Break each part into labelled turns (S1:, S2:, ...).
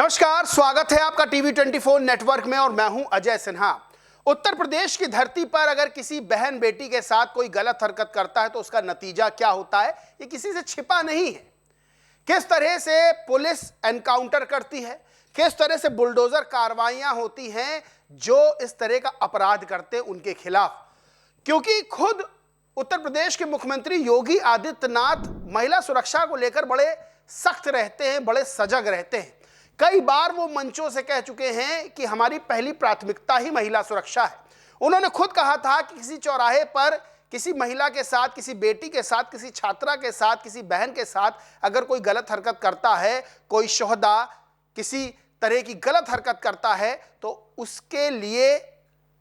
S1: नमस्कार, स्वागत है आपका टीवी 24 नेटवर्क में और मैं हूं अजय सिन्हा। उत्तर प्रदेश की धरती पर अगर किसी बहन बेटी के साथ कोई गलत हरकत करता है तो उसका नतीजा क्या होता है, ये किसी से छिपा नहीं है। किस तरह से पुलिस एनकाउंटर करती है, किस तरह से बुलडोजर कार्रवाइयां होती हैं जो इस तरह का अपराध करते हैं उनके खिलाफ। क्योंकि खुद उत्तर प्रदेश के मुख्यमंत्री योगी आदित्यनाथ महिला सुरक्षा को लेकर बड़े सख्त रहते हैं, बड़े सजग रहते हैं। कई बार वो मंचों से कह चुके हैं कि हमारी पहली प्राथमिकता ही महिला सुरक्षा है। उन्होंने खुद कहा था कि किसी चौराहे पर किसी महिला के साथ, किसी बेटी के साथ, किसी छात्रा के साथ, किसी बहन के साथ अगर कोई गलत हरकत करता है, कोई शोहदा किसी तरह की गलत हरकत करता है तो उसके लिए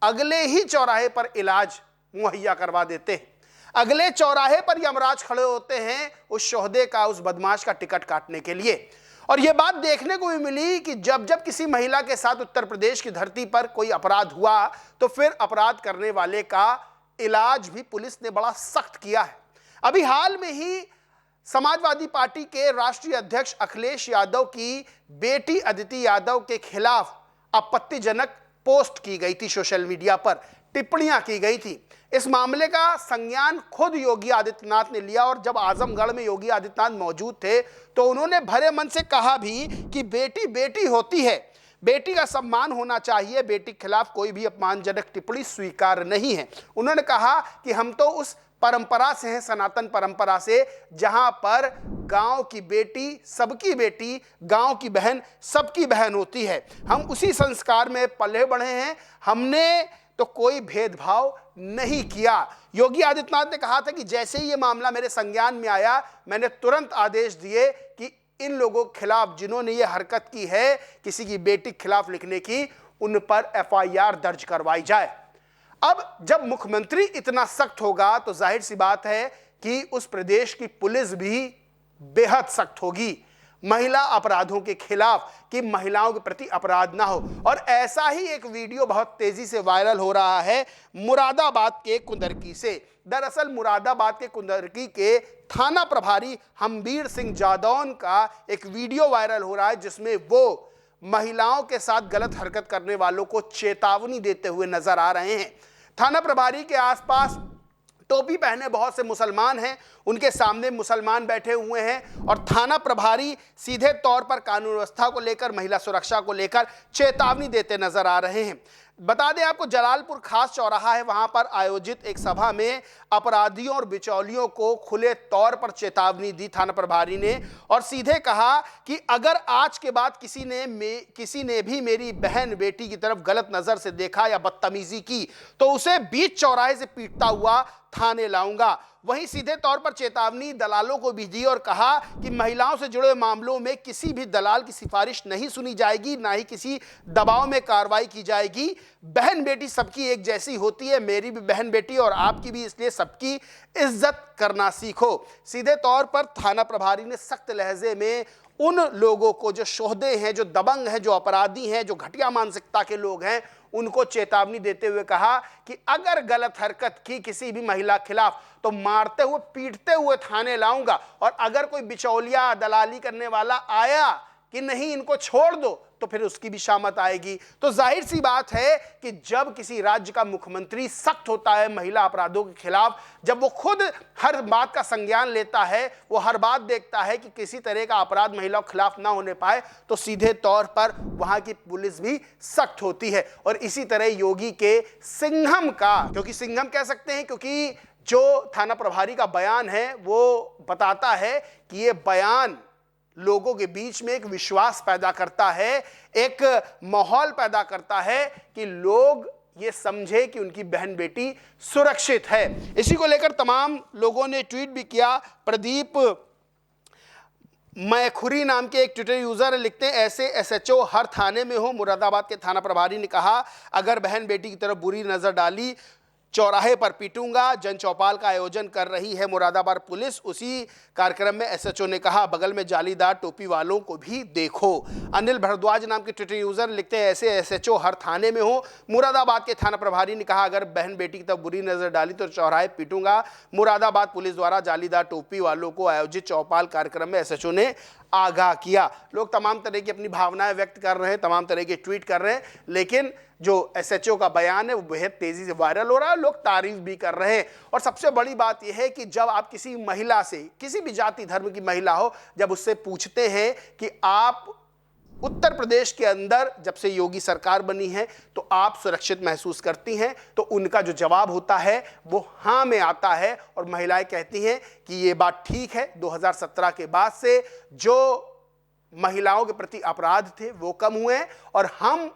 S1: अगले ही चौराहे पर इलाज मुहैया करवा देते हैं। अगले चौराहे पर यमराज खड़े होते हैं उस शोहदे का, उस बदमाश का टिकट काटने के लिए। और यह बात देखने को भी मिली कि जब जब किसी महिला के साथ उत्तर प्रदेश की धरती पर कोई अपराध हुआ तो फिर अपराध करने वाले का इलाज भी पुलिस ने बड़ा सख्त किया है। अभी हाल में ही समाजवादी पार्टी के राष्ट्रीय अध्यक्ष अखिलेश यादव की बेटी अदिति यादव के खिलाफ आपत्तिजनक पोस्ट की गई थी, सोशल मीडिया पर टिप्पणियां की गई थी। इस मामले का संज्ञान खुद योगी आदित्यनाथ ने लिया और जब आजमगढ़ में योगी आदित्यनाथ मौजूद थे तो उन्होंने भरे मन से कहा भी कि बेटी बेटी होती है, बेटी का सम्मान होना चाहिए, बेटी के खिलाफ कोई भी अपमानजनक टिप्पणी स्वीकार नहीं है। उन्होंने कहा कि हम तो उस परंपरा से हैं, सनातन परंपरा से, जहां पर गांव की बेटी सबकी बेटी, गांव की बहन सबकी बहन होती है। हम उसी संस्कार में पले बढ़े हैं, हमने तो कोई भेदभाव नहीं किया। योगी आदित्यनाथ ने कहा था कि जैसे ही ये मामला मेरे संज्ञान में आया मैंने तुरंत आदेश दिए कि इन लोगों के खिलाफ जिन्होंने ये हरकत की है किसी की बेटी के खिलाफ लिखने की, उन पर एफआईआर दर्ज करवाई जाए। अब जब मुख्यमंत्री इतना सख्त होगा तो जाहिर सी बात है कि उस प्रदेश की पुलिस भी बेहद सख्त होगी महिला अपराधों के खिलाफ, कि महिलाओं के प्रति अपराध ना हो। और ऐसा ही एक वीडियो बहुत तेजी से वायरल हो रहा है मुरादाबाद के कुंदरकी से। दरअसल मुरादाबाद के कुंदरकी के थाना प्रभारी हमबीर सिंह जादौन का एक वीडियो वायरल हो रहा है जिसमें वो महिलाओं के साथ गलत हरकत करने वालों को चेतावनी देते हुए नजर आ रहे हैं। थाना प्रभारी के आसपास टोपी पहने बहुत से मुसलमान हैं, उनके सामने मुसलमान बैठे हुए हैं और थाना प्रभारी सीधे तौर पर कानून व्यवस्था को लेकर, महिला सुरक्षा को लेकर चेतावनी देते नजर आ रहे हैं। बता दें आपको, जलालपुर खास चौराहा है, वहां पर आयोजित एक सभा में अपराधियों और बिचौलियों को खुले तौर पर चेतावनी दी थाना प्रभारी ने और सीधे कहा कि अगर आज के बाद किसी ने भी मेरी बहन बेटी की तरफ गलत नजर से देखा या बदतमीजी की तो उसे बीच चौराहे से पीटता हुआ थाने लाऊंगा। वहीं सीधे तौर पर चेतावनी दलालों को भी दी और कहा कि महिलाओं से जुड़े मामलों में किसी भी दलाल की सिफारिश नहीं सुनी जाएगी, ना ही किसी दबाव में कार्रवाई की जाएगी। बहन बेटी सबकी एक जैसी होती है, मेरी भी बहन बेटी और आपकी भी, इसलिए सबकी इज्जत करना सीखो। सीधे तौर पर थाना प्रभारी ने सख्त लहजे में उन लोगों को जो शोहदे हैं, जो दबंग हैं, जो अपराधी हैं, जो घटिया मानसिकता के लोग हैं, उनको चेतावनी देते हुए कहा कि अगर गलत हरकत की किसी भी महिला खिलाफ तो मारते हुए पीटते हुए थाने लाऊंगा और अगर कोई बिचौलिया दलाली करने वाला आया कि नहीं इनको छोड़ दो तो फिर उसकी भी शामत आएगी। तो जाहिर सी बात है कि जब किसी राज्य का मुख्यमंत्री सख्त होता है महिला अपराधों के खिलाफ, जब वो खुद हर बात का संज्ञान लेता है, वो हर बात देखता है कि किसी तरह का अपराध महिलाओं के खिलाफ ना होने पाए, तो सीधे तौर पर वहां की पुलिस भी सख्त होती है। और इसी तरह योगी के सिंघम का, क्योंकि सिंघम कह सकते हैं क्योंकि जो थाना प्रभारी का बयान है वो बताता है कि ये बयान लोगों के बीच में एक विश्वास पैदा करता है, एक माहौल पैदा करता है कि लोग ये समझे कि उनकी बहन बेटी सुरक्षित है। इसी को लेकर तमाम लोगों ने ट्वीट भी किया। प्रदीप मैखुरी नाम के एक ट्विटर यूजर लिखते हैं, ऐसे एसएचओ हर थाने में हो। मुरादाबाद के थाना प्रभारी ने कहा अगर बहन बेटी की तरफ बुरी नजर डाली चौराहे पर पीटूंगा। जन चौपाल का आयोजन कर रही है मुरादाबाद पुलिस। उसी कार्यक्रम में एसएचओ ने कहा बगल में जालीदार टोपी वालों को भी देखो। अनिल भारद्वाज नाम के ट्विटर यूजर लिखते हैं ऐसे एसएचओ हर थाने में हो। मुरादाबाद के थाना प्रभारी ने कहा अगर बहन बेटी की तरफ बुरी नजर डाली तो चौराहे पीटूंगा। मुरादाबाद पुलिस द्वारा जालीदार टोपी वालों को आयोजित चौपाल कार्यक्रम में एसएचओ ने आगाह किया। लोग तमाम तरह की अपनी भावनाएं व्यक्त कर रहे हैं, तमाम तरह के ट्वीट कर रहे हैं, लेकिन जो एसएचओ का बयान है वो बेहद तेजी से वायरल हो रहा है, लोग तारीफ भी कर रहे हैं। और सबसे बड़ी बात यह है कि जब आप किसी महिला से, किसी भी जाति धर्म की महिला हो, जब उससे पूछते हैं कि आप उत्तर प्रदेश के अंदर जब से योगी सरकार बनी है तो आप सुरक्षित महसूस करती हैं, तो उनका जो जवाब होता है वो हाँ में आता है। और महिलाएं कहती हैं कि ये बात ठीक है, 2017 के बाद से जो महिलाओं के प्रति अपराध थे वो कम हुए हैं और हम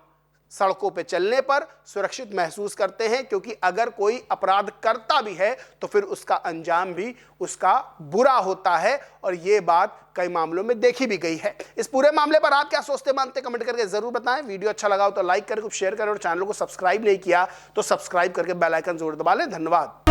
S1: सड़कों पे चलने पर सुरक्षित महसूस करते हैं, क्योंकि अगर कोई अपराध करता भी है तो फिर उसका अंजाम भी उसका बुरा होता है। और ये बात कई मामलों में देखी भी गई है। इस पूरे मामले पर आप क्या सोचते मानते कमेंट करके जरूर बताएं। वीडियो अच्छा लगा हो तो लाइक करें, शेयर करें और चैनल को सब्सक्राइब नहीं किया तो सब्सक्राइब करके बेल आइकन जरूर दबा लें। धन्यवाद।